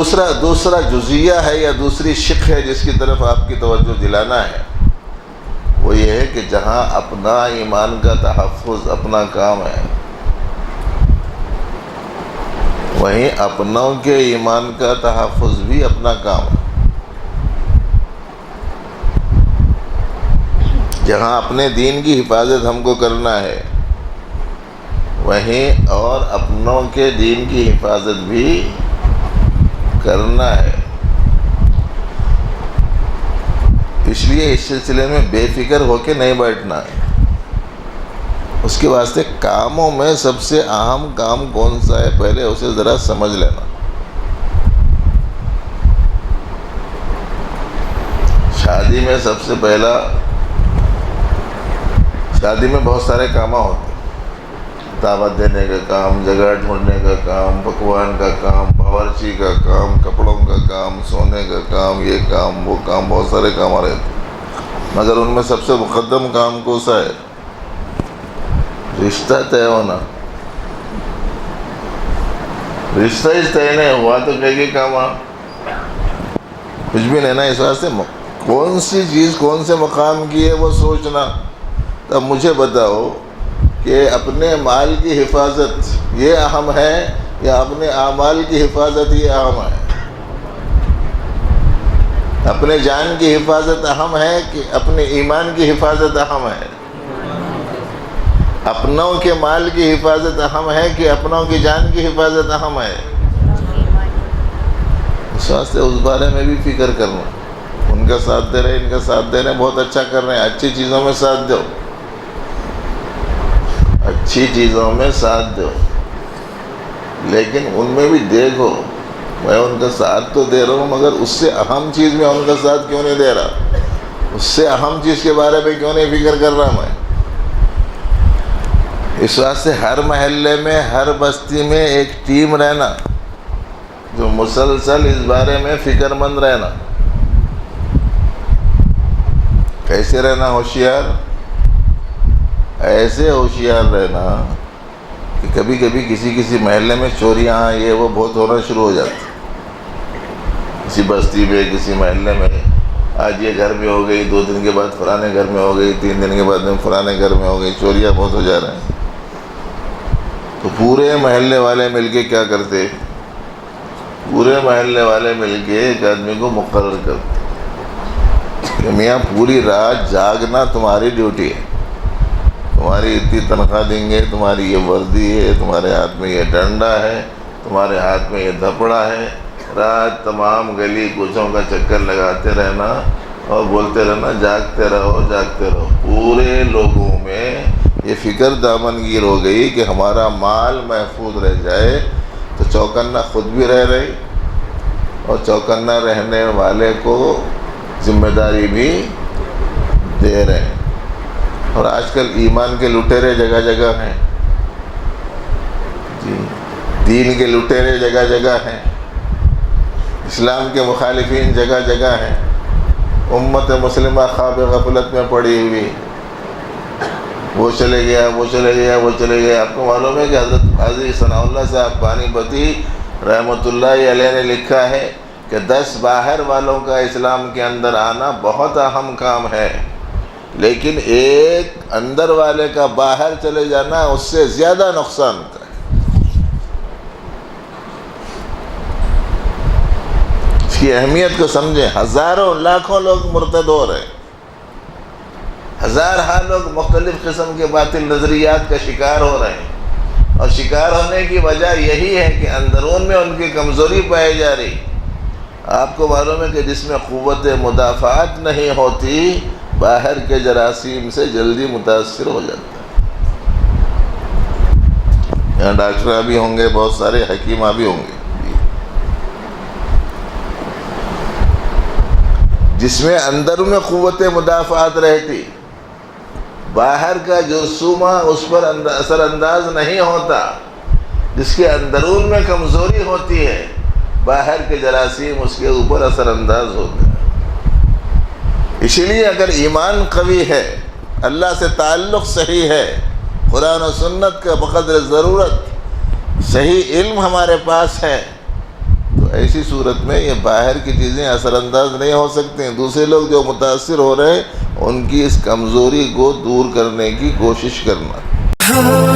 دوسرا جزیہ ہے یا دوسری شق ہے جس کی طرف آپ کی توجہ دلانا ہے، وہ یہ ہے کہ جہاں اپنا ایمان کا تحفظ اپنا کام ہے، وہیں اپنوں کے ایمان کا تحفظ بھی اپنا کام ہے۔ جہاں اپنے دین کی حفاظت ہم کو کرنا ہے، وہیں اور اپنوں کے دین کی حفاظت بھی کرنا ہے۔ اس لیے اس سلسلے میں بے فکر ہو کے نہیں بیٹھنا ہے۔ اس کے واسطے کاموں میں سب سے اہم کام کون سا ہے، پہلے اسے ذرا سمجھ لینا۔ شادی میں سب سے پہلا، شادی میں بہت سارے کام ہوتے ہیں، دعوت دینے کا کام، جگہ ڈھونڈنے کا کام، پکوان کا کام، باورچی کا کام، کپڑوں کا کام، سونے کا کام، یہ کام وہ کام، بہت سارے کام رہتے ہیں، مگر ان میں سب سے مقدم کام کون سا ہے؟ رشتہ طے ہونا۔ رشتہ ہی طے نہیں ہوا تو کئی کام کچھ بھی نہیں نا۔ اس واسطے کون سی چیز کون سے مقام کی ہے وہ سوچنا۔ تب مجھے بتاؤ کہ اپنے مال کی حفاظت یہ اہم ہے یا اپنے اعمال کی حفاظت یہ اہم ہے؟ اپنے جان کی حفاظت اہم ہے کہ اپنے ایمان کی حفاظت اہم ہے؟ اپنوں کے مال کی حفاظت اہم ہے کہ اپنوں کی جان کی حفاظت اہم ہے؟ اس واسطے اس بارے میں بھی فکر کرنا۔ ان کا ساتھ دے رہے، ان کا ساتھ دے رہے، بہت اچھا کر رہے ہیں، اچھی چیزوں میں ساتھ دو، اچھی چیزوں میں ساتھ دو، لیکن ان میں بھی دیکھو میں ان کا ساتھ تو دے رہا ہوں مگر اس سے اہم چیز میں ان کا ساتھ کیوں نہیں دے رہا، اس سے اہم چیز کے بارے میں کیوں نہیں فکر کر رہا میں۔ اس واسطے ہر محلے میں، ہر بستی میں ایک ٹیم رہنا جو مسلسل اس بارے میں فکر مند رہنا۔ کیسے رہنا ہوشیار؟ ایسے ہوشیار رہنا کہ کبھی کبھی کسی محلے میں چوریاں یہ وہ بہت ہونا شروع ہو جاتی، کسی بستی میں، کسی محلے میں، آج یہ گھر میں ہو گئی، 2 دن کے بعد فلانے گھر میں ہو گئی، 3 دن کے بعد فلانے گھر میں ہو گئی، چوریاں بہت ہو جا رہے ہیں۔ تو پورے محلے والے مل کے کیا کرتے؟ پورے محلے والے مل کے ایک آدمی کو مقرر کرتے کہ میاں پوری رات جاگنا تمہاری ڈیوٹی ہے، تمہاری اتنی تنخواہ دیں گے، تمہاری یہ وردی ہے، تمہارے ہاتھ میں یہ ڈنڈا ہے، تمہارے ہاتھ میں یہ دھپڑا ہے، رات تمام گلی کوچوں کا چکر لگاتے رہنا اور بولتے رہنا جاگتے رہو جاگتے رہو۔ پورے لوگوں میں یہ فکر دامنگیر ہو گئی کہ ہمارا مال محفوظ رہ جائے، تو چوکنا خود بھی رہ رہی اور چوکنا رہنے والے کو ذمہ داری بھی دے رہے ہیں۔ اور آج کل ایمان کے لٹیرے جگہ جگہ ہیں، جی دین کے لٹیرے جگہ جگہ ہیں، اسلام کے مخالفین جگہ جگہ ہیں، امت مسلمہ خواب غفلت میں پڑی ہوئی، وہ چلے گیا، وہ چلے گیا، وہ چلے گیا۔ آپ کو معلوم ہے کہ حضرت قاضی ثناء اللہ صاحب پانی پتی رحمۃ اللہ علیہ نے لکھا ہے کہ 10 باہر والوں کا اسلام کے اندر آنا بہت اہم کام ہے، لیکن ایک اندر والے کا باہر چلے جانا اس سے زیادہ نقصان کا ہے۔ اس کی اہمیت کو سمجھیں۔ ہزاروں لاکھوں لوگ مرتد ہو رہے ہیں، ہزارہا لوگ مختلف قسم کے باطل نظریات کا شکار ہو رہے ہیں، اور شکار ہونے کی وجہ یہی ہے کہ اندرون میں ان کی کمزوری پائی جا رہی۔ آپ کو معلوم ہے کہ جس میں قوت مدافعت نہیں ہوتی، باہر کے جراثیم سے جلدی متاثر ہو جاتا ہے۔ یہاں ڈاکٹر بھی ہوں گے، بہت سارے حکیم بھی ہوں گے، جس میں اندر میں قوت مدافعت رہتی، باہر کا جرثومہ اس پر اثر انداز نہیں ہوتا، جس کے اندرون میں کمزوری ہوتی ہے، باہر کے جراثیم اس کے اوپر اثر انداز ہوتے ہیں۔ اسی لیے اگر ایمان قوی ہے، اللہ سے تعلق صحیح ہے، قرآن و سنت کا بقدر ضرورت صحیح علم ہمارے پاس ہے، تو ایسی صورت میں یہ باہر کی چیزیں اثر انداز نہیں ہو سکتی ہیں. دوسرے لوگ جو متاثر ہو رہے ہیں ان کی اس کمزوری کو دور کرنے کی کوشش کرنا.